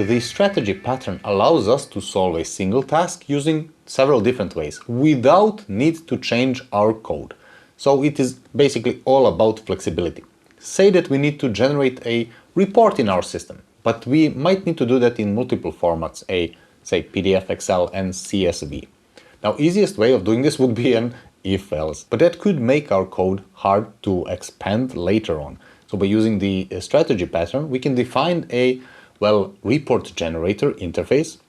The strategy pattern allows us to solve a single task using several different ways without need to change our code. So it is basically all about flexibility. Say that we need to generate a report in our system, but we might need to do that in multiple formats, say PDF, Excel and CSV. Now, easiest way of doing this would be an if-else, but that could make our code hard to expand later on. So by using the strategy pattern, we can define a report generator interface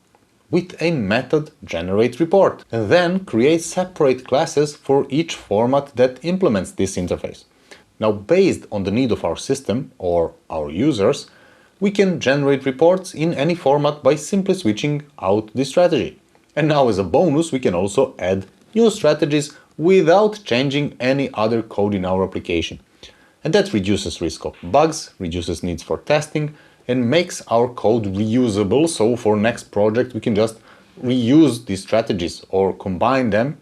with a method generate report, and then create separate classes for each format that implements this interface. Now, based on the need of our system or our users, we can generate reports in any format by simply switching out the strategy. And now, as a bonus, we can also add new strategies without changing any other code in our application. And that reduces risk of bugs, reduces needs for testing, and makes our code reusable, so for next project we can just reuse these strategies or combine them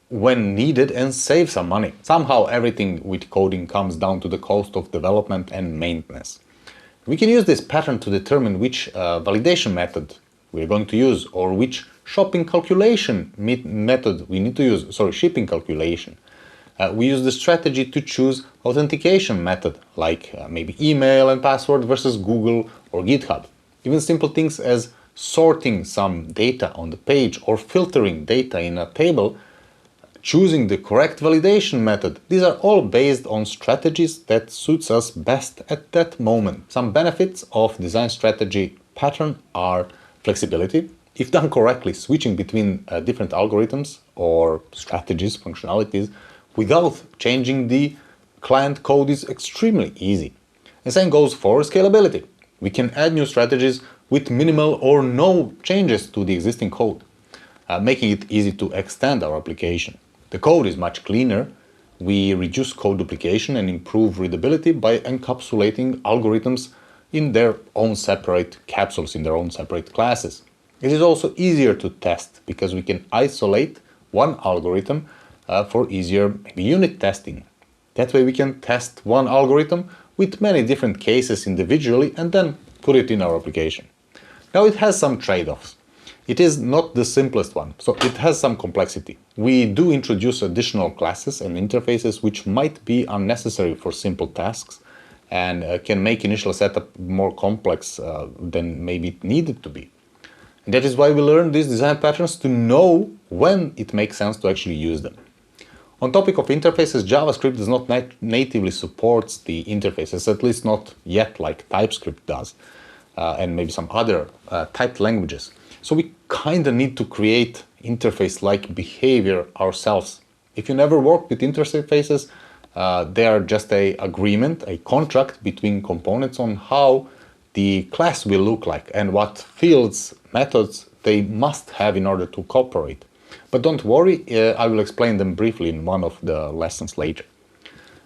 when needed and save some money. Somehow everything with coding comes down to the cost of development and maintenance. We can use this pattern to determine which validation method we're going to use, or which shopping calculation method we need to use, shipping calculation. We use the strategy to choose authentication method, like maybe email and password versus Google or GitHub. Even simple things as sorting some data on the page or filtering data in a table, choosing the correct validation method. These are all based on strategies that suits us best at that moment. Some benefits of design strategy pattern are flexibility. If done correctly, switching between different algorithms or strategies, functionalities, without changing the client code is extremely easy. The same goes for scalability. We can add new strategies with minimal or no changes to the existing code, making it easy to extend our application. The code is much cleaner. We reduce code duplication and improve readability by encapsulating algorithms in their own separate capsules, in their own separate classes. It is also easier to test because we can isolate one algorithm for easier unit testing. That way we can test one algorithm with many different cases individually and then put it in our application. Now, it has some trade-offs. It is not the simplest one, so it has some complexity. We do introduce additional classes and interfaces which might be unnecessary for simple tasks and can make initial setup more complex than maybe it needed to be. And that is why we learn these design patterns to know when it makes sense to actually use them. On topic of interfaces, JavaScript does not natively support the interfaces, at least not yet like TypeScript does, and maybe some other typed languages. So we kind of need to create interface-like behavior ourselves. If you never worked with interfaces, they are just an agreement, a contract between components on how the class will look like and what fields, methods they must have in order to cooperate. But don't worry, I will explain them briefly in one of the lessons later.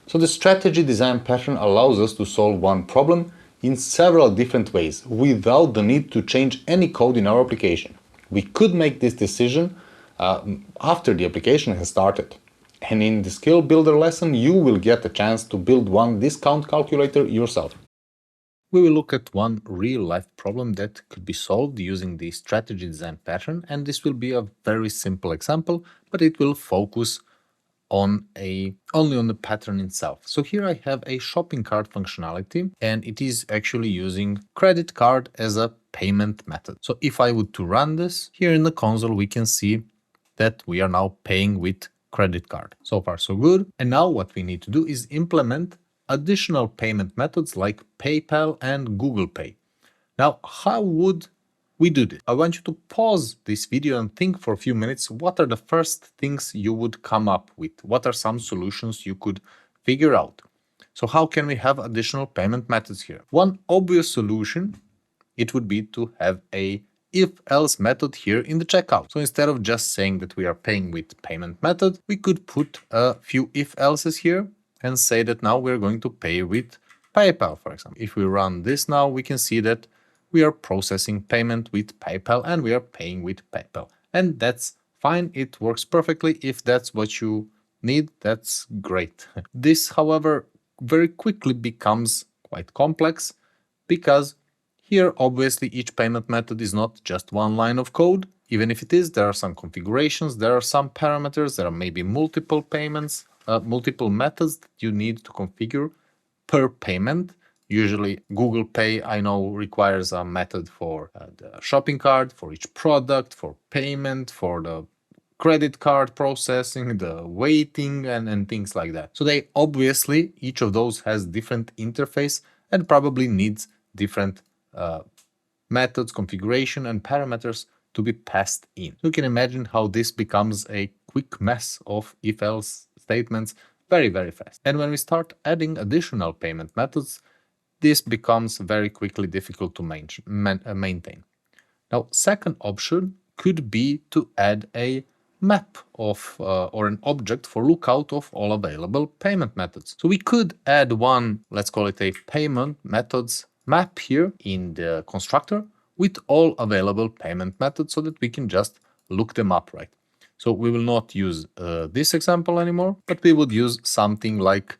So the strategy design pattern allows us to solve one problem in several different ways without the need to change any code in our application. We could make this decision after the application has started. And in the Skill Builder lesson, you will get a chance to build one discount calculator yourself. We will look at one real-life problem that could be solved using the strategy design pattern, and this will be a very simple example, but it will focus only on the pattern itself. So here I have a shopping cart functionality, and it is actually using credit card as a payment method. So if I would to run this, here in the console we can see that we are now paying with credit card. So far so good. And now what we need to do is implement additional payment methods like PayPal and Google Pay. Now, how would we do this? I want you to pause this video and think for a few minutes, what are the first things you would come up with? What are some solutions you could figure out? So how can we have additional payment methods here? One obvious solution, it would be to have a if-else method here in the checkout. So instead of just saying that we are paying with payment method, we could put a few if-elses here and say that now we're going to pay with PayPal, for example. If we run this now, we can see that we are processing payment with PayPal and we are paying with PayPal. And that's fine. It works perfectly. If that's what you need, that's great. This, however, very quickly becomes quite complex because Here, obviously, each payment method is not just one line of code. Even if it is, there are some configurations, there are some parameters, there are maybe multiple payments, multiple methods that you need to configure per payment. Usually Google Pay, I know, requires a method for the shopping cart, for each product, for payment, for the credit card processing, the waiting, and things like that. So they obviously, each of those has different interface and probably needs different methods, configuration, and parameters to be passed in. You can imagine how this becomes a quick mess of if-else statements very, very fast. And when we start adding additional payment methods, this becomes very quickly difficult to maintain. Now, second option could be to add a map of or an object for lookout of all available payment methods. So we could add one, let's call it a payment methods map here in the constructor with all available payment methods so that we can just look them up, right? So we will not use this example anymore, but we would use something like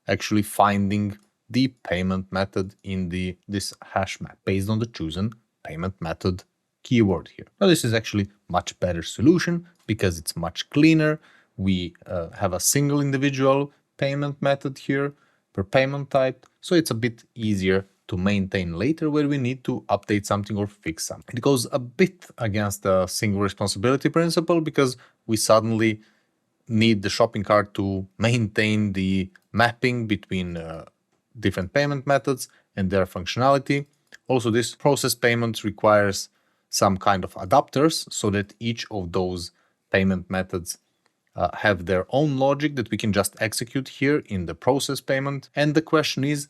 actually finding the payment method in this hash map based on the chosen payment method keyword here. Now this is actually much better solution because it's much cleaner. We have a single individual payment method here per payment type, so it's a bit easier to maintain later where we need to update something or fix something. It goes a bit against the single responsibility principle because we suddenly need the shopping cart to maintain the mapping between different payment methods and their functionality. Also, this process payment requires some kind of adapters so that each of those payment methods have their own logic that we can just execute here in the process payment. And the question is,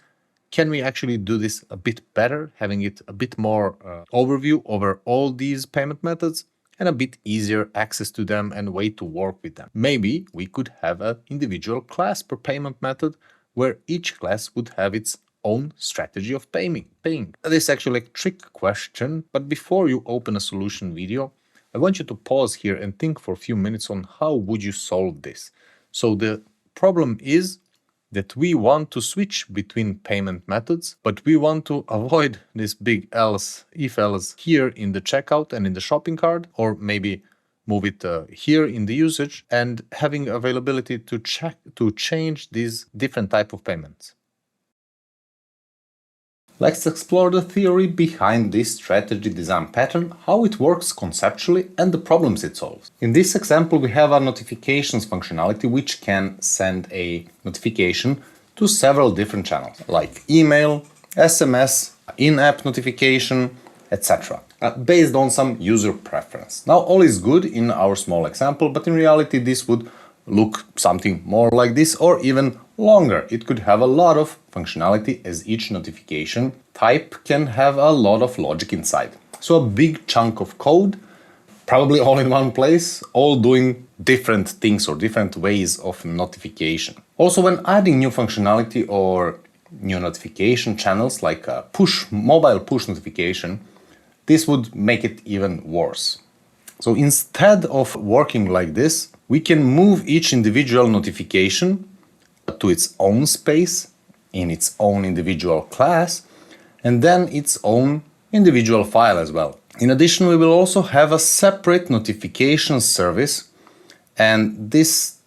can we actually do this a bit better, having it a bit more overview over all these payment methods and a bit easier access to them and way to work with them? Maybe we could have an individual class per payment method where each class would have its own strategy of paying. This is actually a trick question, but before you open a solution video, I want you to pause here and think for a few minutes on how would you solve this. So the problem is that we want to switch between payment methods, but we want to avoid this big else, if else here in the checkout and in the shopping cart, or maybe move it here in the usage and having availability to change these different type of payments. Let's explore the theory behind this strategy design pattern, how it works conceptually and the problems it solves. In this example, we have a notifications functionality which can send a notification to several different channels like email, SMS, in-app notification, etc. Based on some user preference. Now all is good in our small example, but in reality this would look something more like this or even longer. It could have a lot of functionality as each notification type can have a lot of logic inside. So a big chunk of code, probably all in one place, all doing different things or different ways of notification. Also, when adding new functionality or new notification channels like a mobile push notification, this would make it even worse. So instead of working like this, we can move each individual notification to its own space, in its own individual class, and then its own individual file as well. In addition, we will also have a separate notification service, and this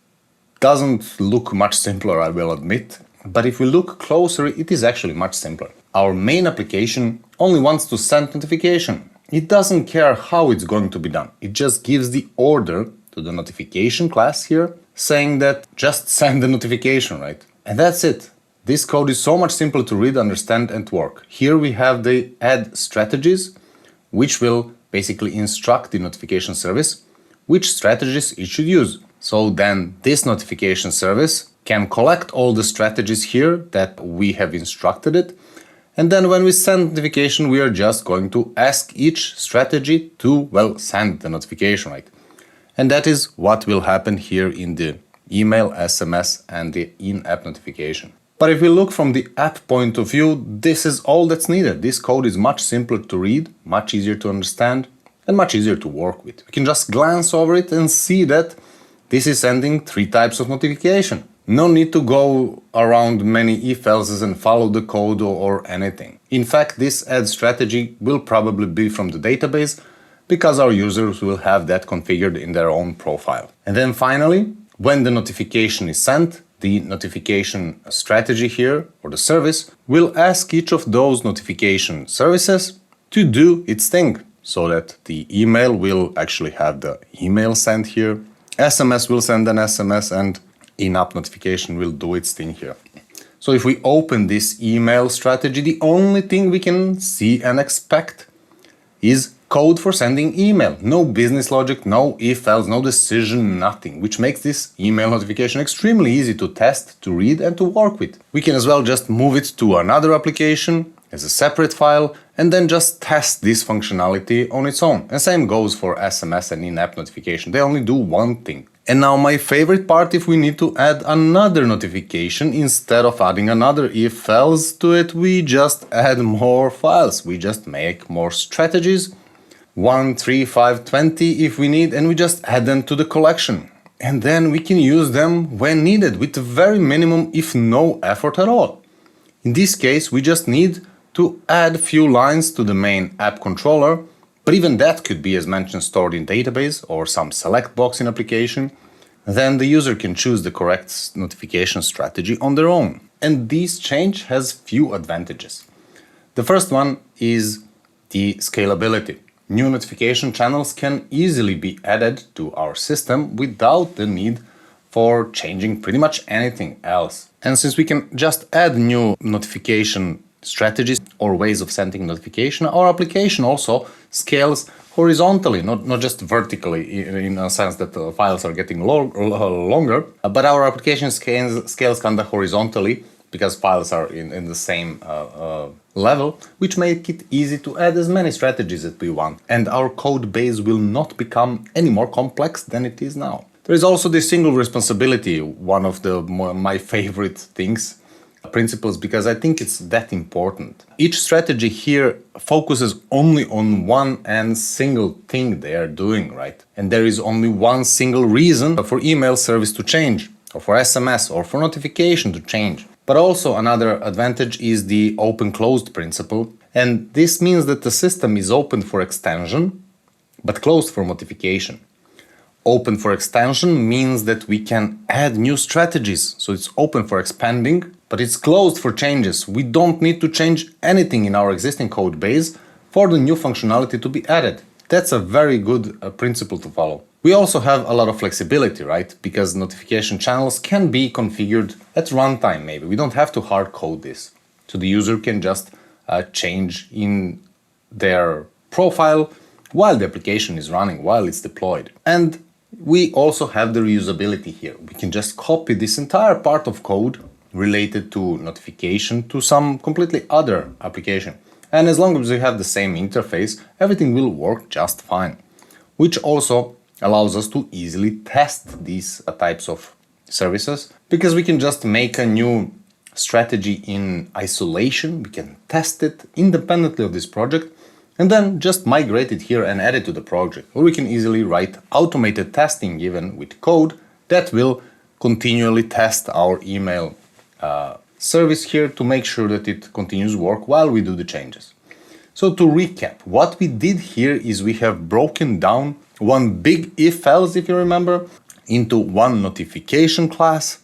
doesn't look much simpler, I will admit, but if we look closer, it is actually much simpler. Our main application only wants to send notification. It doesn't care how it's going to be done. It just gives the order to the notification class here, saying that just send the notification, right? And that's it. This code is so much simpler to read, understand, and work. Here we have the add strategies, which will basically instruct the notification service which strategies it should use. So then this notification service can collect all the strategies here that we have instructed it. And then when we send notification, we are just going to ask each strategy to, well, send the notification, right? And that is what will happen here in the email, SMS, and the in-app notification. But if we look from the app point of view, this is all that's needed. This code is much simpler to read, much easier to understand, and much easier to work with. We can just glance over it and see that this is sending 3 types of notification. No need to go around many if-else's and follow the code or anything. In fact, this add strategy will probably be from the database because our users will have that configured in their own profile. And then finally, when the notification is sent, the notification strategy here, or the service, will ask each of those notification services to do its thing, so that the email will actually have the email sent here, SMS will send an SMS, and in-app notification will do its thing here. So if we open this email strategy, the only thing we can see and expect is code for sending email. No business logic, no if else, no decision, nothing, which makes this email notification extremely easy to test, to read, and to work with. We can as well just move it to another application as a separate file and then just test this functionality on its own. And same goes for SMS and in-app notification. They only do one thing. And now my favorite part, if we need to add another notification, instead of adding another if else to it, we just add more files. We just make more strategies, 1, 3, 5, 20 if we need, and we just add them to the collection. And then we can use them when needed with very minimum, if no effort at all. In this case, we just need to add a few lines to the main app controller, but even that could be, as mentioned, stored in database or some select box in application. Then the user can choose the correct notification strategy on their own. And this change has few advantages. The first one is the scalability. New notification channels can easily be added to our system without the need for changing pretty much anything else. And since we can just add new notification strategies or ways of sending notification, our application also scales horizontally, not just vertically, in a sense that the files are getting longer, but our application scales kind of horizontally because files are in the same level, which make it easy to add as many strategies that we want. And our code base will not become any more complex than it is now. There is also the single responsibility, one of my favorite things, principles, because I think it's that important. Each strategy here focuses only on one and single thing they are doing, right? And there is only one single reason for email service to change, or for SMS, or for notification to change. But also another advantage is the open-closed principle. And this means that the system is open for extension, but closed for modification. Open for extension means that we can add new strategies. So it's open for expanding, but it's closed for changes. We don't need to change anything in our existing code base for the new functionality to be added. That's a very good principle to follow. We also have a lot of flexibility, right? Because notification channels can be configured at runtime maybe. We don't have to hard code this. So the user can just change in their profile while the application is running, while it's deployed. And we also have the reusability here. We can just copy this entire part of code related to notification to some completely other application. And as long as we have the same interface, everything will work just fine. Which also allows us to easily test these types of services, because we can just make a new strategy in isolation. We can test it independently of this project and then just migrate it here and add it to the project. Or we can easily write automated testing even with code that will continually test our email service here to make sure that it continues work while we do the changes. So to recap, what we did here is we have broken down one big if-else, if you remember, into one notification class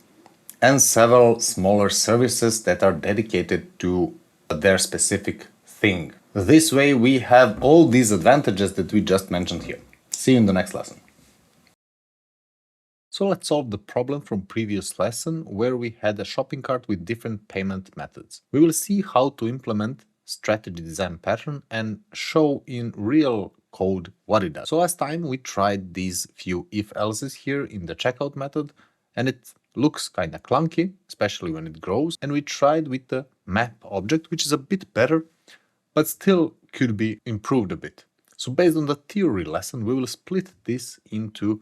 and several smaller services that are dedicated to their specific thing. This way we have all these advantages that we just mentioned here. See you in the next lesson. So let's solve the problem from previous lesson where we had a shopping cart with different payment methods. We will see how to implement strategy design pattern and show in real code what it does. So last time we tried these few if-else's here in the checkout method, and it looks kind of clunky, especially when it grows. And we tried with the map object, which is a bit better, but still could be improved a bit. So based on the theory lesson, we will split this into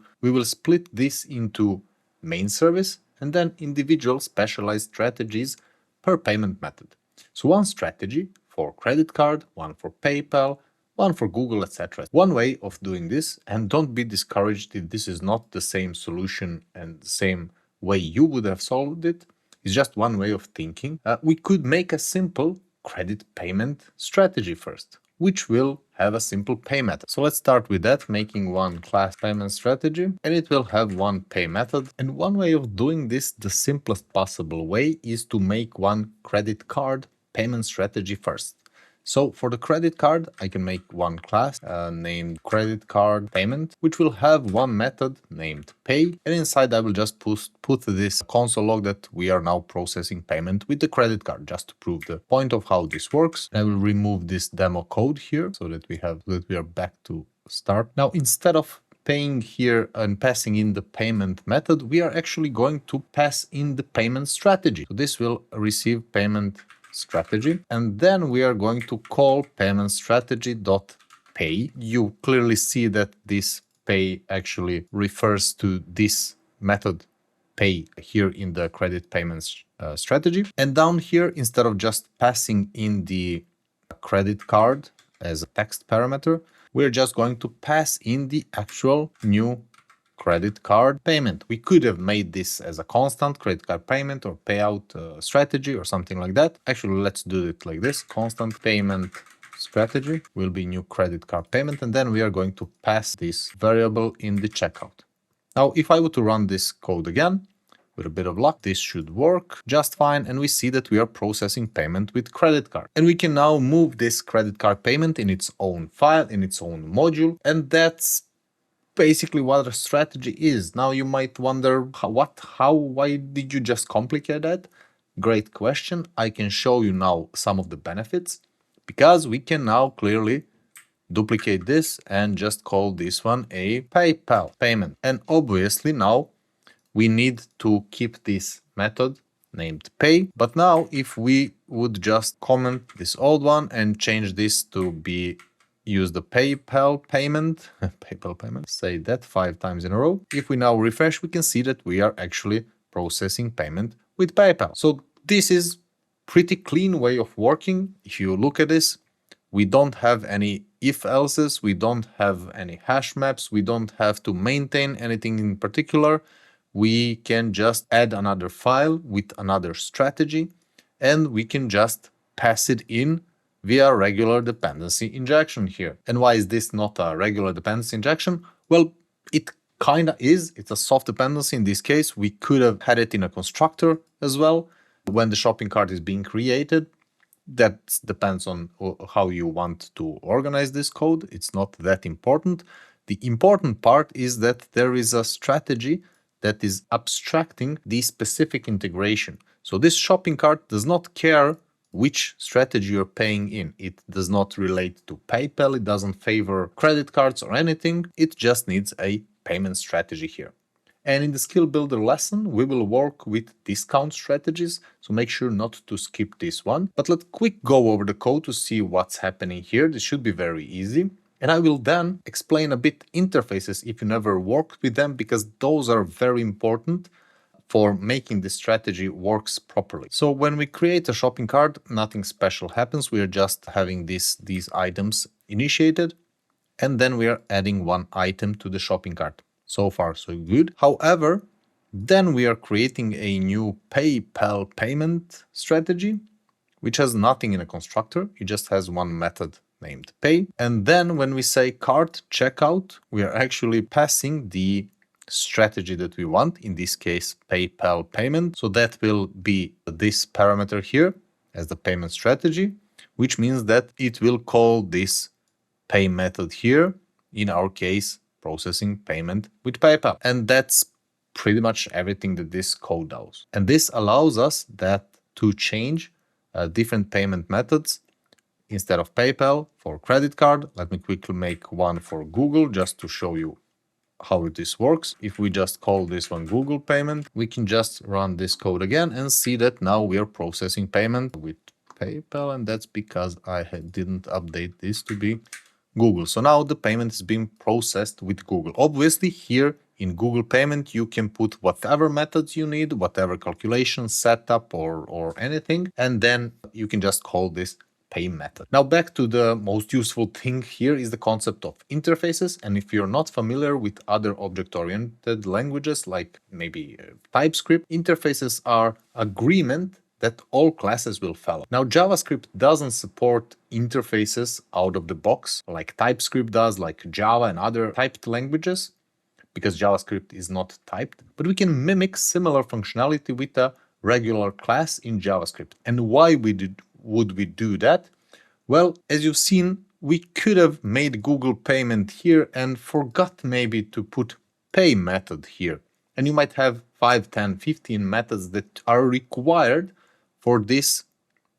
main service and then individual specialized strategies per payment method. So one strategy for credit card, one for PayPal, one for Google, etc. One way of doing this, and don't be discouraged if this is not the same solution and the same way you would have solved it, is just one way of thinking. We could make a simple credit payment strategy first, which will have a simple pay method. So let's start with that, making one class payment strategy, and it will have one pay method. And one way of doing this, the simplest possible way, is to make one credit card payment strategy first. So for the credit card, I can make one class named credit card payment, which will have one method named pay. And inside I will just put this console log that we are now processing payment with the credit card, just to prove the point of how this works. I will remove this demo code here so that we are back to start. Now, instead of paying here and passing in the payment method, we are actually going to pass in the payment strategy. So this will receive payment strategy, and then we are going to call payment strategy.pay. You clearly see that this pay actually refers to this method pay here in the credit payments strategy. And down here, instead of just passing in the credit card as a text parameter, we're just going to pass in the actual new credit card payment. We could have made this as a constant credit card payment or payout strategy or something like that. Actually, let's do it like this. Constant payment strategy will be new credit card payment, and then we are going to pass this variable in the checkout. Now, if I were to run this code again, with a bit of luck, this should work just fine, and we see that we are processing payment with credit card. And we can now move this credit card payment in its own file, in its own module, and that's basically what a strategy is. Now you might wonder, why did you just complicate that? Great question. I can show you now some of the benefits, because we can now clearly duplicate this and just call this one a PayPal payment. And obviously now we need to keep this method named pay. But now if we would just comment this old one and change this to be use the PayPal payment, say that 5 times in a row. If we now refresh, we can see that we are actually processing payment with PayPal. So this is pretty clean way of working. If you look at this, we don't have any if-elses, we don't have any hash maps, we don't have to maintain anything in particular. We can just add another file with another strategy, and we can just pass it in via regular dependency injection here. And why is this not a regular dependency injection? Well, it kind of is. It's a soft dependency in this case. We could have had it in a constructor as well when the shopping cart is being created. That depends on how you want to organize this code. It's not that important. The important part is that there is a strategy that is abstracting the specific integration. So this shopping cart does not care which strategy you're paying in. It does not relate to PayPal, it doesn't favor credit cards or anything, it just needs a payment strategy here. And in the skill builder lesson, we will work with discount strategies, so make sure not to skip this one. But let's quick go over the code to see what's happening here. This should be very easy. And I will then explain a bit interfaces if you never worked with them, because those are very important for making the strategy works properly. So when we create a shopping cart, nothing special happens. We are just having these items initiated, and then we are adding one item to the shopping cart. So far, so good. However, then we are creating a new PayPal payment strategy, which has nothing in a constructor. It just has one method named pay. And then when we say cart checkout, we are actually passing the strategy that we want, in this case PayPal payment. So that will be this parameter here as the payment strategy, which means that it will call this pay method here, in our case processing payment with PayPal. And that's pretty much everything that this code does. And this allows us to change different payment methods. Instead of PayPal for credit card, let me quickly make one for Google just to show you how this works. If we just call this one Google payment, we can just run this code again and see that now we are processing payment with PayPal, and that's because I didn't update this to be Google. So now the payment is being processed with Google. Obviously here in Google payment, you can put whatever methods you need, whatever calculation, setup or anything, and then you can just call this pay method. Now back to the most useful thing here is the concept of interfaces. And if you're not familiar with other object-oriented languages like maybe TypeScript, interfaces are agreement that all classes will follow. Now, JavaScript doesn't support interfaces out of the box like TypeScript does, like Java and other typed languages, because JavaScript is not typed, but we can mimic similar functionality with a regular class in JavaScript. And why would we do that? Well, as you've seen, we could have made Google payment here and forgot maybe to put pay method here. And you might have 5, 10, 15 methods that are required for this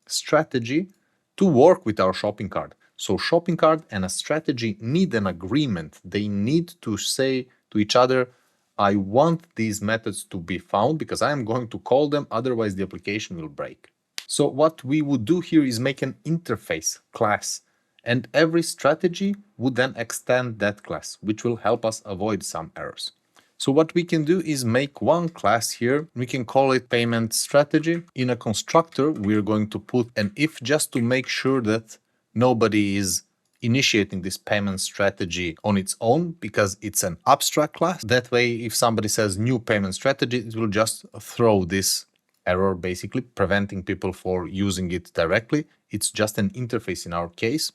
strategy to work with our shopping cart. So shopping cart and a strategy need an agreement. They need to say to each other, I want these methods to be found because I am going to call them, otherwise the application will break. So what we would do here is make an interface class, and every strategy would then extend that class, which will help us avoid some errors. So what we can do is make one class here. We can call it payment strategy. In a constructor, we're going to put an if just to make sure that nobody is initiating this payment strategy on its own, because it's an abstract class. That way, if somebody says new payment strategy, it will just throw this error, basically preventing people for using it directly. It's just an interface in our case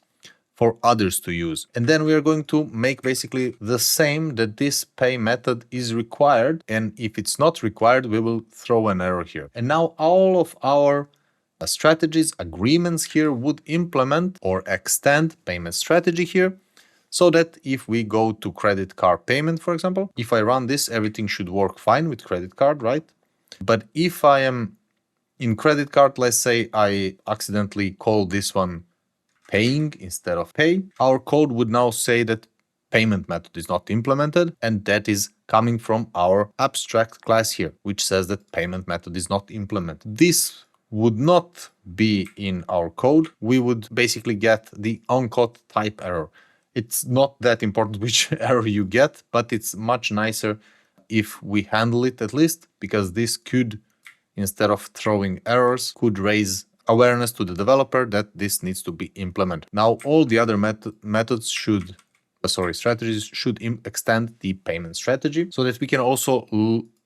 for others to use. And then we are going to make basically the same, that this pay method is required, and if it's not required, we will throw an error here. And now all of our strategies, agreements here would implement or extend payment strategy here, so that if we go to credit card payment, for example, if I run this, everything should work fine with credit card, right? But if I am in credit card, let's say I accidentally call this one paying instead of pay, our code would now say that payment method is not implemented, and that is coming from our abstract class here, which says that payment method is not implemented. This would not be in our code. We would basically get the uncaught type error. It's not that important which error you get, but it's much nicer if we handle it at least, because this could, instead of throwing errors, could raise awareness to the developer that this needs to be implemented. Now, all the other methods should, strategies should extend the payment strategy, so that we can also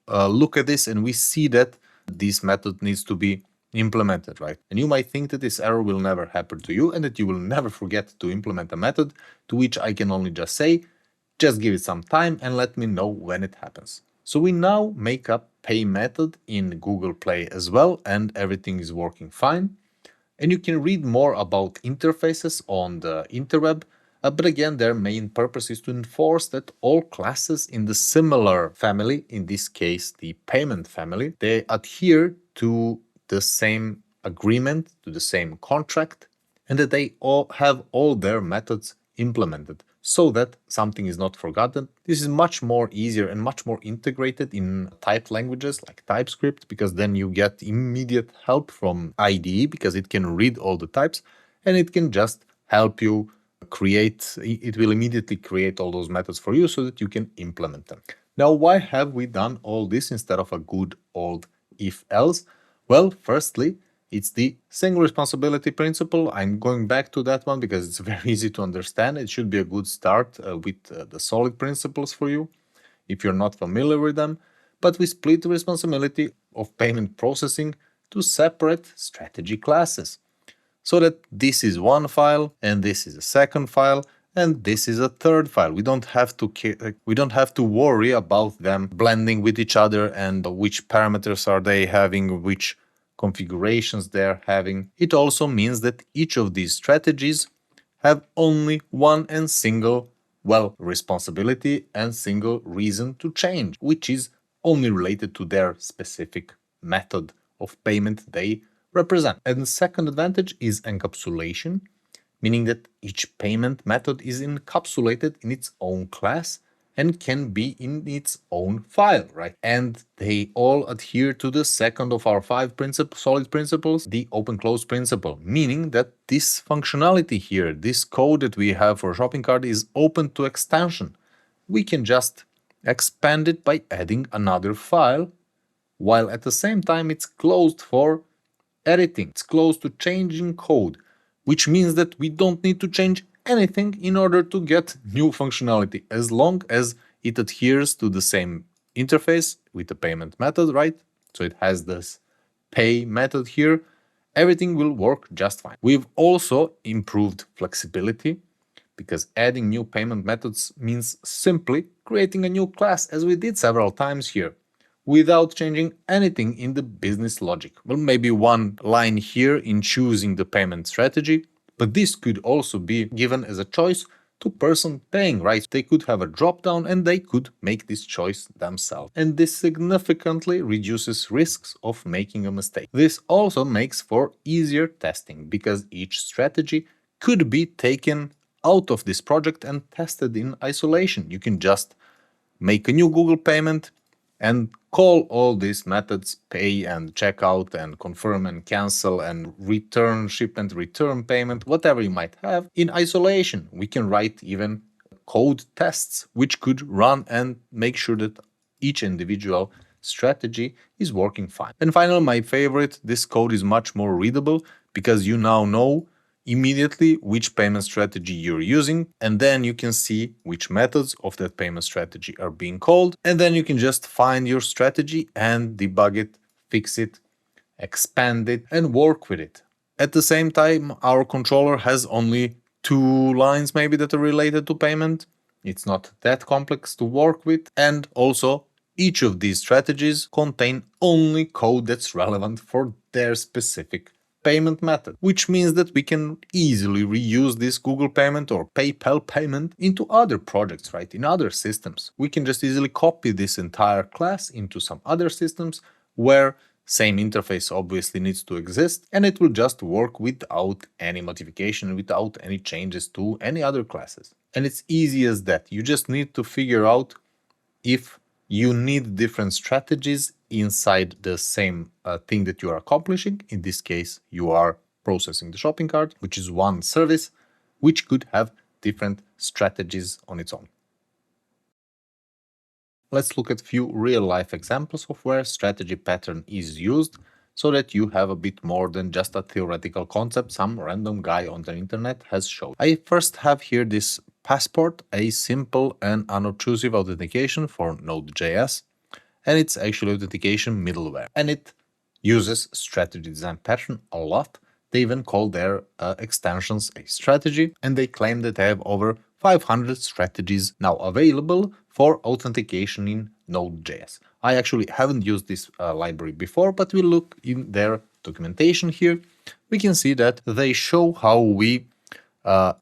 look at this and we see that this method needs to be implemented, right? And you might think that this error will never happen to you and that you will never forget to implement a method, to which I can only just say, just give it some time and let me know when it happens. So we now make a pay method in Google Play as well, and everything is working fine. And you can read more about interfaces on the interweb, but again, their main purpose is to enforce that all classes in the similar family, in this case the payment family, they adhere to the same agreement, to the same contract, and that they all have all their methods implemented, so that something is not forgotten. This is much more easier and much more integrated in typed languages like TypeScript, because then you get immediate help from IDE, because it can read all the types and it can just help you create, it will immediately create all those methods for you so that you can implement them. Now, why have we done all this instead of a good old if-else? Well, firstly, it's the single responsibility principle. I'm going back to that one because it's very easy to understand. It should be a good start with the solid principles for you if you're not familiar with them. But we split the responsibility of payment processing to separate strategy classes, so that this is one file and this is a second file and this is a third file. We don't have to worry about them blending with each other and which parameters are they having, which configurations they're having. It also means that each of these strategies have only one and single, responsibility and single reason to change, which is only related to their specific method of payment they represent. And the second advantage is encapsulation, meaning that each payment method is encapsulated in its own class and can be in its own file, right? And they all adhere to the second of our 5 solid principles, the open-close principle, meaning that this functionality here, this code that we have for shopping cart, is open to extension. We can just expand it by adding another file, while at the same time it's closed for editing. It's closed to changing code, which means that we don't need to change anything in order to get new functionality, as long as it adheres to the same interface with the payment method, right? So it has this pay method here, everything will work just fine. We've also improved flexibility because adding new payment methods means simply creating a new class, as we did several times here, without changing anything in the business logic. Well, maybe one line here in choosing the payment strategy, but this could also be given as a choice to person paying, right? They could have a drop down and they could make this choice themselves. And this significantly reduces risks of making a mistake. This also makes for easier testing because each strategy could be taken out of this project and tested in isolation. You can just make a new Google payment and call all these methods pay and checkout and confirm and cancel and return shipment, return payment, whatever you might have in isolation. We can write even code tests which could run and make sure that each individual strategy is working fine. And finally, my favorite, this code is much more readable because you now know immediately which payment strategy you're using, and then you can see which methods of that payment strategy are being called, and then you can just find your strategy and debug it, fix it, expand it, and work with it. At the same time, our controller has only 2 lines maybe that are related to payment. It's not that complex to work with, and also each of these strategies contain only code that's relevant for their specific payment method, which means that we can easily reuse this Google payment or PayPal payment into other projects, right? In other systems. We can just easily copy this entire class into some other systems where same interface obviously needs to exist, and it will just work without any modification, without any changes to any other classes. And it's easy as that. You just need to figure out if you need different strategies inside the same thing that you are accomplishing. In this case, you are processing the shopping cart, which is one service, which could have different strategies on its own. Let's look at a few real-life examples of where strategy pattern is used so that you have a bit more than just a theoretical concept some random guy on the internet has shown. I first have here this passport, a simple and unobtrusive authentication for Node.js, and it's actually authentication middleware. And it uses strategy design pattern a lot. They even call their extensions a strategy, and they claim that they have over 500 strategies now available for authentication in Node.js. I actually haven't used this library before, but we look in their documentation here. We can see that they show how we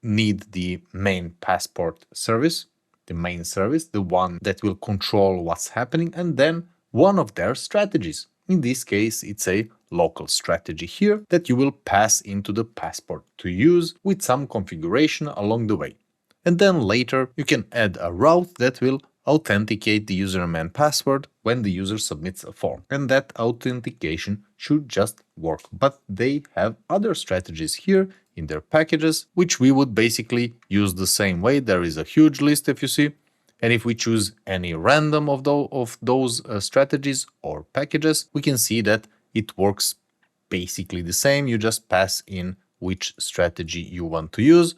need the main passport service, the main service, the one that will control what's happening, and then one of their strategies. In this case, it's a local strategy here that you will pass into the passport to use with some configuration along the way. And then later you can add a route that will authenticate the username and password when the user submits a form. And that authentication should just work. But they have other strategies here in their packages, which we would basically use the same way. There is a huge list, if you see. And if we choose any random of those strategies or packages, we can see that it works basically the same. You just pass in which strategy you want to use,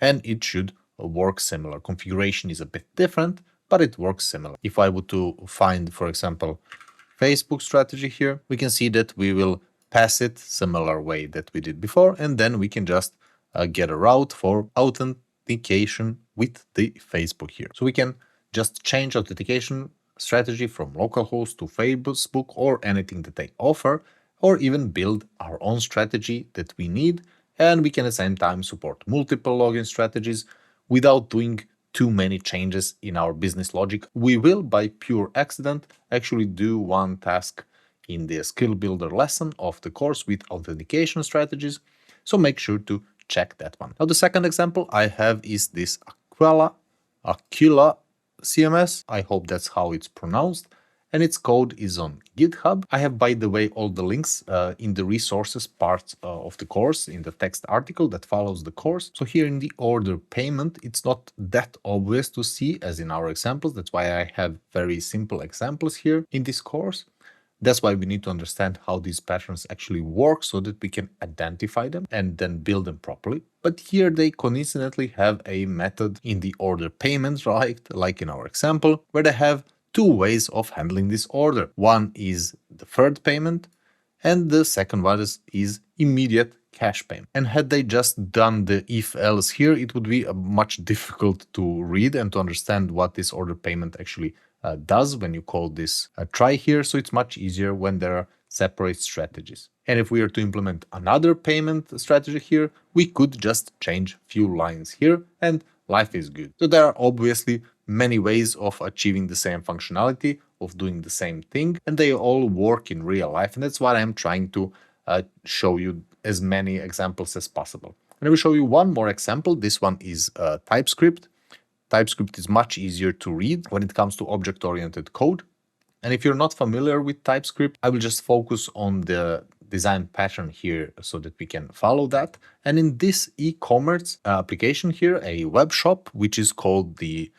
and it should work similar. Configuration is a bit different, but it works similar. If I were to find, for example, Facebook strategy here, we can see that we will pass it similar way that we did before, and then we can just get a route for authentication with the Facebook here. So we can just change authentication strategy from localhost to Facebook or anything that they offer, or even build our own strategy that we need, and we can at the same time support multiple login strategies without doing too many changes in our business logic. We will, by pure accident, actually do one task in the skill builder lesson of the course with authentication strategies, so make sure to check that one. Now the second example I have is this Aquila CMS. I hope that's how it's pronounced, and its code is on GitHub. I have, by the way, all the links in the resources part of the course, in the text article that follows the course. So here in the order payment, it's not that obvious to see as in our examples. That's why I have very simple examples here in this course. That's why we need to understand how these patterns actually work so that we can identify them and then build them properly. But here they coincidentally have a method in the order payment, right? Like in our example, where they have 2 ways of handling this order. One is deferred payment, and the second one is immediate cash payment. And had they just done the if-else here, it would be much difficult to read and to understand what this order payment actually does when you call this try here. So it's much easier when there are separate strategies. And if we are to implement another payment strategy here, we could just change few lines here and life is good. So there are obviously many ways of achieving the same functionality, of doing the same thing, and they all work in real life. And that's what I'm trying to show you as many examples as possible. And I will show you one more example. This one is TypeScript. TypeScript is much easier to read when it comes to object-oriented code. And if you're not familiar with TypeScript, I will just focus on the design pattern here so that we can follow that. And in this e-commerce application here, a web shop, which is called the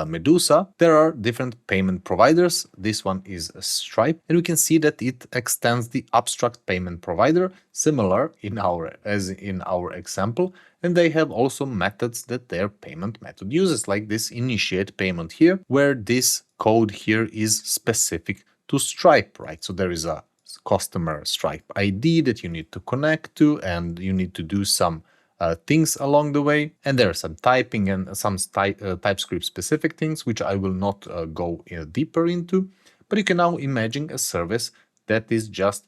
Medusa, there are different payment providers. This one is Stripe, and we can see that it extends the abstract payment provider, similar as in our example, and they have also methods that their payment method uses, like this initiate payment here, where this code here is specific to Stripe, right? So there is a customer Stripe ID that you need to connect to, and you need to do some things along the way, and there are some typing and some TypeScript specific things which I will not go deeper into, but you can now imagine a service that is just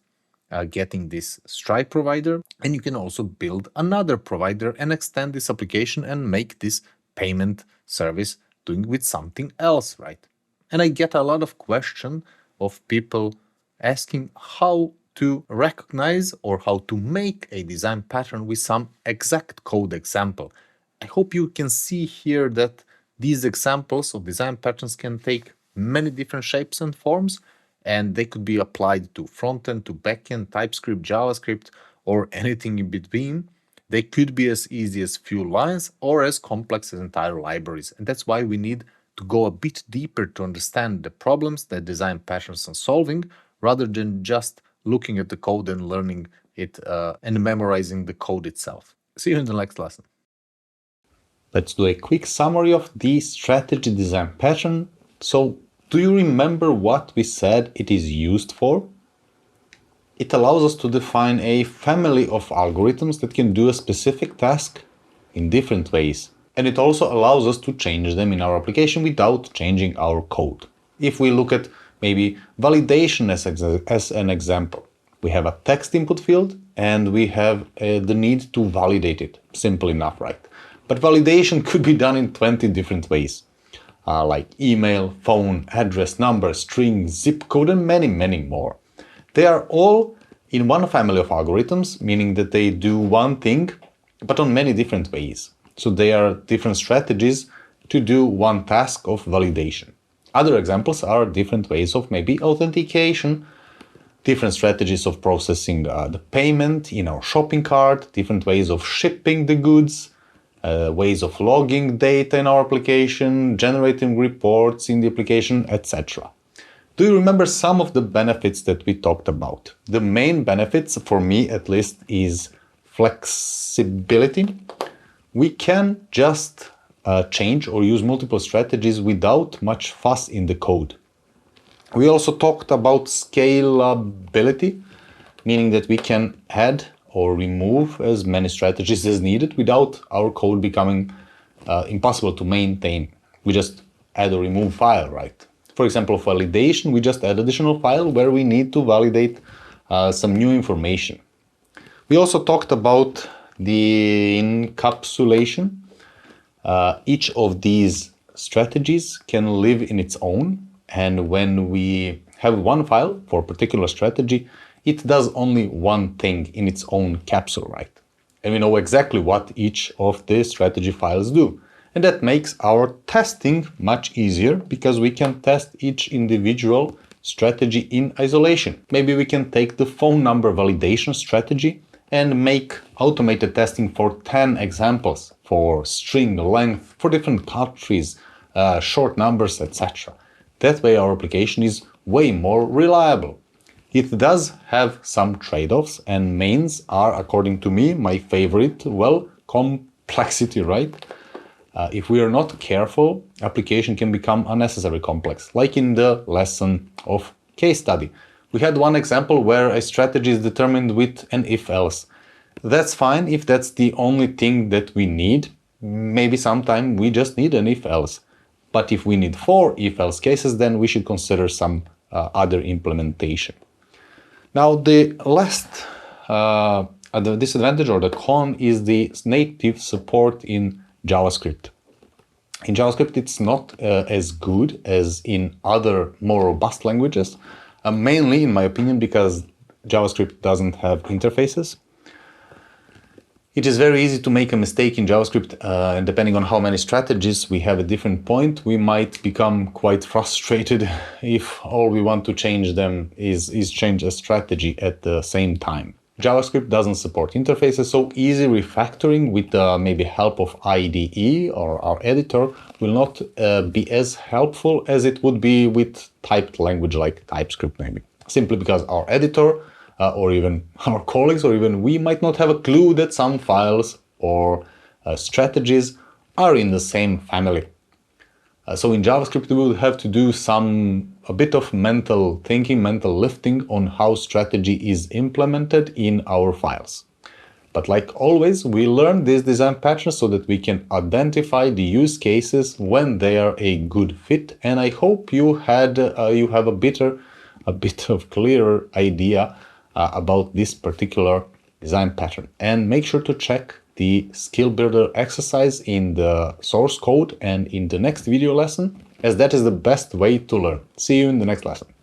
getting this Stripe provider, and you can also build another provider and extend this application and make this payment service doing with something else, right? And I get a lot of questions of people asking how to recognize or how to make a design pattern with some exact code example. I hope you can see here that these examples of design patterns can take many different shapes and forms, and they could be applied to front-end, to back-end, TypeScript, JavaScript, or anything in between. They could be as easy as few lines or as complex as entire libraries. And that's why we need to go a bit deeper to understand the problems that design patterns are solving, rather than just looking at the code and learning it and memorizing the code itself. See you in the next lesson. Let's do a quick summary of the strategy design pattern. So, do you remember what we said it is used for? It allows us to define a family of algorithms that can do a specific task in different ways. And it also allows us to change them in our application without changing our code. If we look at maybe validation as an example, we have a text input field and we have the need to validate it. Simple enough, right? But validation could be done in 20 different ways, like email, phone, address, number, string, zip code, and many, many more. They are all in one family of algorithms, meaning that they do one thing, but on many different ways. So they are different strategies to do one task of validation. Other examples are different ways of maybe authentication, different strategies of processing the payment in our shopping cart, different ways of shipping the goods, ways of logging data in our application, generating reports in the application, etc. Do you remember some of the benefits that we talked about? The main benefits, for me at least, is flexibility. We can just change or use multiple strategies without much fuss in the code. We also talked about scalability, meaning that we can add or remove as many strategies as needed without our code becoming impossible to maintain. We just add or remove file, right? For example, validation, we just add additional file where we need to validate some new information. We also talked about the encapsulation. Each of these strategies can live in its own, and when we have one file for a particular strategy, it does only one thing in its own capsule, right? And we know exactly what each of the strategy files do. And that makes our testing much easier because we can test each individual strategy in isolation. Maybe we can take the phone number validation strategy and make automated testing for 10 examples for string length, for different countries, short numbers, etc. That way our application is way more reliable. It does have some trade-offs, and mains are, according to me, my favorite. Well, complexity, right? If we are not careful, application can become unnecessarily complex, like in the lesson of case study. We had one example where a strategy is determined with an if-else. That's fine if that's the only thing that we need. Maybe sometime we just need an if-else. But if we need 4 if-else cases, then we should consider some other implementation. Now the last the disadvantage or the con is the native support in JavaScript. In JavaScript, it's not as good as in other more robust languages, mainly, in my opinion, because JavaScript doesn't have interfaces. It is very easy to make a mistake in JavaScript, and depending on how many strategies we have at different point, we might become quite frustrated if all we want to change them is change a strategy at the same time. JavaScript doesn't support interfaces, so easy refactoring with maybe help of IDE or our editor will not be as helpful as it would be with typed language like TypeScript maybe. Simply because our editor or even our colleagues or even we might not have a clue that some files or strategies are in the same family. So in JavaScript, we will have to do a bit of mental thinking, mental lifting on how strategy is implemented in our files. But like always, we learn these design patterns so that we can identify the use cases when they are a good fit. And I hope you have a bit of clearer idea about this particular design pattern. And make sure to check the skill builder exercise in the source code and in the next video lesson, as that is the best way to learn. See you in the next lesson.